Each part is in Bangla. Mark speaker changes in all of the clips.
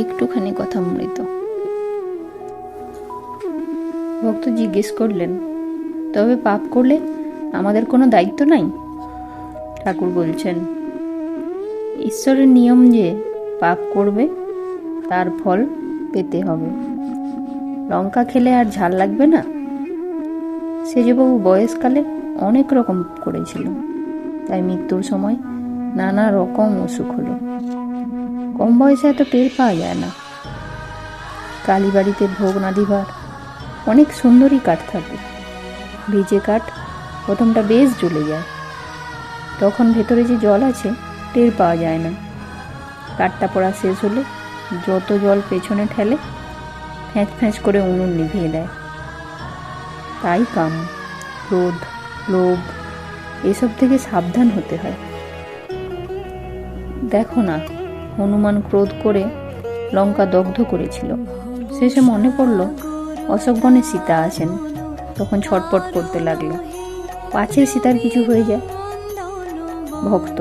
Speaker 1: একটুখানি কথামৃত। ভক্ত জিজ্ঞেস করলেন, তবে পাপ করলে আমাদের কোনো দায়িত্ব নাই? ঠাকুর বলছেন, ঈশ্বরের নিয়ম যে পাপ করবে তার ফল পেতে হবে। লঙ্কা খেলে আর ঝাল লাগবে না? সেজবাবু বয়সকালে অনেক রকম করেছিল, তাই মৃত্যুর সময় নানা রকম অসুখ হলো। কম বয়সে এত টের পাওয়া যায় না। কালীবাড়িতে ভোগ না দিবার অনেক সুন্দরী কাঠ থাকে। ভিজে কাঠ প্রথমটা বেশ জ্বলে যায়, তখন ভেতরে যে জল আছে টের পাওয়া যায় না। কাঠটা পড়া শেষ হলে যত জল পেছনে ঠেলে ফ্যাঁচ ফ্যাঁচ করে উনুন নিভিয়ে দেয়। তাই কাম, ক্রোধ, লোভ এসব থেকে সাবধান হতে হয়। দেখো না, হনুমান ক্রোধ করে লঙ্কা দগ্ধ করেছিল। শেষে মনে পড়ল অশোকবনে সীতা আছেন, তখন ছটপট করতে লাগলো, পাছে সীতার কিছু হয়ে যায়। ভক্ত,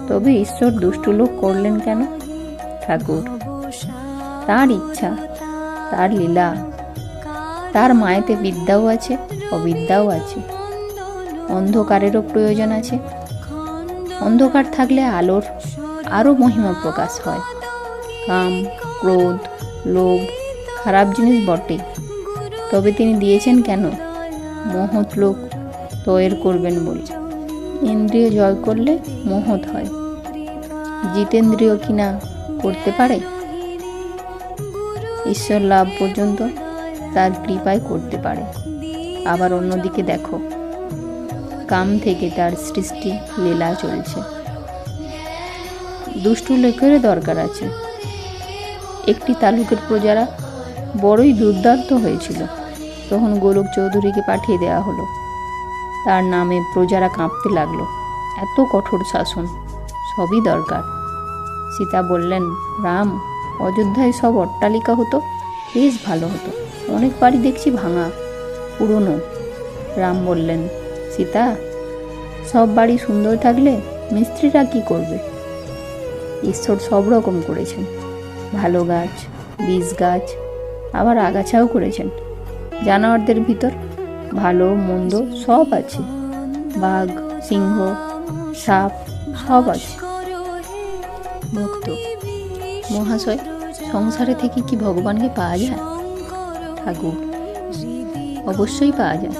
Speaker 1: তবে ঈশ্বর দুষ্টু লোক করলেন কেন? ঠাকুর, তার ইচ্ছা, তার লীলা। তার মায়েতে বিদ্যাও আছে, অবিদ্যাও আছে। অন্ধকারেরও প্রয়োজন আছে। অন্ধকার থাকলে আলোর আরও মহিমা প্রকাশ হয়। কাম, ক্রোধ, লোভ খারাপ জিনিস বটে, তবে তিনি দিয়েছেন কেন? মহৎ লোক তয়ের করবেন বলে। ইন্দ্রিয় জয় করলে মহৎ হয়। জিতেন্দ্রিয় কিনা করতে পারে? ঈশ্বর লাভ পর্যন্ত তার কৃপায় করতে পারে। আবার অন্যদিকে দেখো, কাম থেকে তার সৃষ্টি লীলা চলছে। দুষ্টু লোকেরও দরকার আছে। একটি তালুকের প্রজারা বড়ই দুর্দান্ত হয়েছিল, তখন গোলক চৌধুরীকে পাঠিয়ে দেওয়া হলো। তার নামে প্রজারা কাঁপতে লাগলো। এত কঠোর শাসন, সবই দরকার। সীতা বললেন, রাম, অযোধ্যায় সব অট্টালিকা হতো, বেশ ভালো হতো। অনেক বাড়ি দেখছি ভাঙা, পুরনো। রাম বললেন, সীতা, সব বাড়ি সুন্দর থাকলে মিস্ত্রিরা কি করবে? ঈশ্বর সব রকম করেছেন। ভালো গাছ, বীজ গাছ, আবার আগাছাও করেছেন। জানোয়ারদের ভিতর ভালো মন্দ সব আছে। বাঘ, সিংহ, সাপ সব আছে। ভক্ত, মহাশয়, সংসারে থেকে কি ভগবানকে পাওয়া যায়? ঠাকুর, অবশ্যই পাওয়া যায়,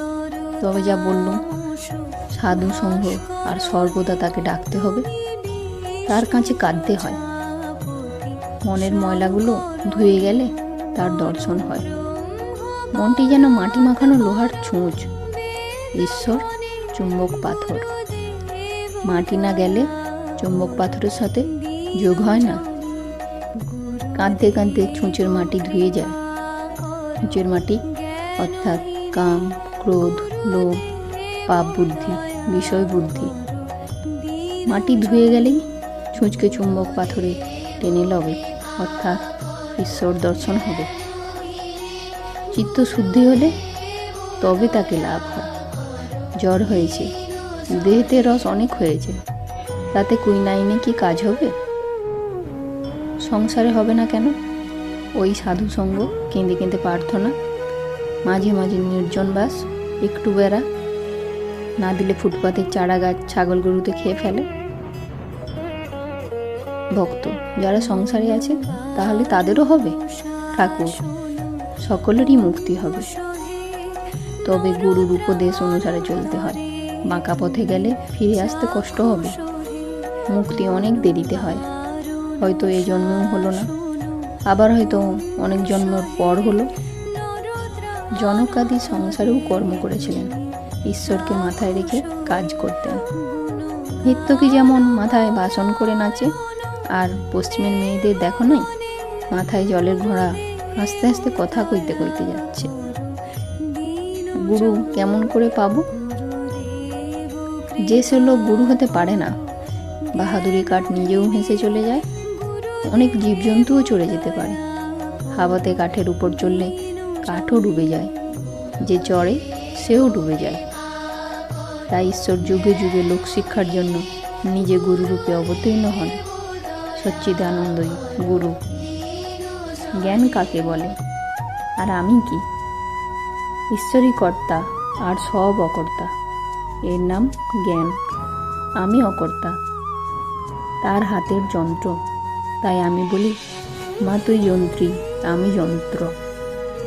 Speaker 1: তবে যা বললুম, সাধু সঙ্গ আর সর্বদা তাকে ডাকতে হবে, তার কাছে কাঁদতে হয়। মনের ময়লাগুলো ধুয়ে গেলে তার দর্শন হয়। মনটি যেন মাটি মাখানো লোহার ছুঁচ, ঈশ্বর চুম্বক পাথর। মাটি না গেলে চুম্বক পাথরের সাথে যোগ হয় না। কাঁদতে কাঁদতে ছুঁচের মাটি ধুয়ে যায়। ছুঁচের মাটি অর্থাৎ কাম, ক্রোধ, লোভ, পাপ বুদ্ধি, বিষয় বুদ্ধি। মাটি ধুয়ে গেলেই ছুঁচকে চুম্বক পাথরে টেনে লবে, অর্থাৎ ঈশ্বর দর্শন হবে। চিত্ত শুদ্ধি হলে তবে তাকে লাভ হয়। জ্বর হয়েছে, দেহেতে রস অনেক হয়েছে, তাতে কুইনাইনে কি কাজ হবে? সংসারে হবে না কেন? ওই সাধু সঙ্গ, কেঁদে কেঁদে প্রার্থনা, মাঝে মাঝে নির্জন বাস, একটু বেড়া, না দিলে ফুটপাতের চারা গাছ ছাগল গরুতে খেয়ে ফেলে। ভক্ত, যারা সংসারে আছে তাহলে তাদেরও হবে? ঠাকুর, সকলেরই মুক্তি হবে, তবে গুরুর উপদেশ অনুসারে চলতে হয়। বাঁকা পথে গেলে ফিরে আসতে কষ্ট হবে। মুক্তি অনেক দেরিতে হয়, হয়তো এ জন্মেও হলো না, আবার হয়তো অনেক জন্মের পর হলো। জনকাদি সংসারেও কর্ম করেছিলেন, ঈশ্বরকে মাথায় রেখে কাজ করতেন। নিত্যকি যেমন মাথায় বাসন করে নাচে, আর পশ্চিমের মেয়েদের দেখো নাই, মাথায় জলের ঘোড়া, আস্তে আস্তে কথা কইতে কইতে যাচ্ছে। গুরু কেমন করে পাবো? যে সে লোক গুরু হতে পারে না, বাহাদুরি কাঠ নিজেও হেসে চলে যায়। অনেক জীবজন্তুও চড়ে যেতে পারে। হাওয়াতে কাঠের উপর চললে কাঠও ডুবে যায়, যে চড়ে সেও ডুবে যায়। তাই ঈশ্বর যুগে যুগে লোকশিক্ষার জন্য নিজে গুরুরূপে অবতীর্ণ হন। সচ্চিদানন্দই গুরু। জ্ঞান কাকে বলে? আর আমি কি? ঈশ্বরই কর্তা আর সব অকর্তা, এর নাম জ্ঞান। আমি অকর্তা, তার হাতের যন্ত্র। তাই আমি বলি, মা তুই যন্ত্রী, আমি যন্ত্র।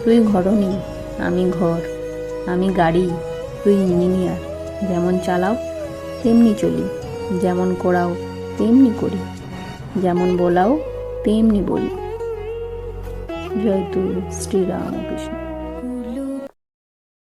Speaker 1: তুই ঘরণী, আমি ঘর। আমি গাড়ি, তুই ইঞ্জিনিয়ার। যেমন চালাও তেমনি চলি, যেমন করাও তেমনি করি, যেমন বলাও তেমনি বলি। জয় তু শ্রীরামকৃষ্ণ।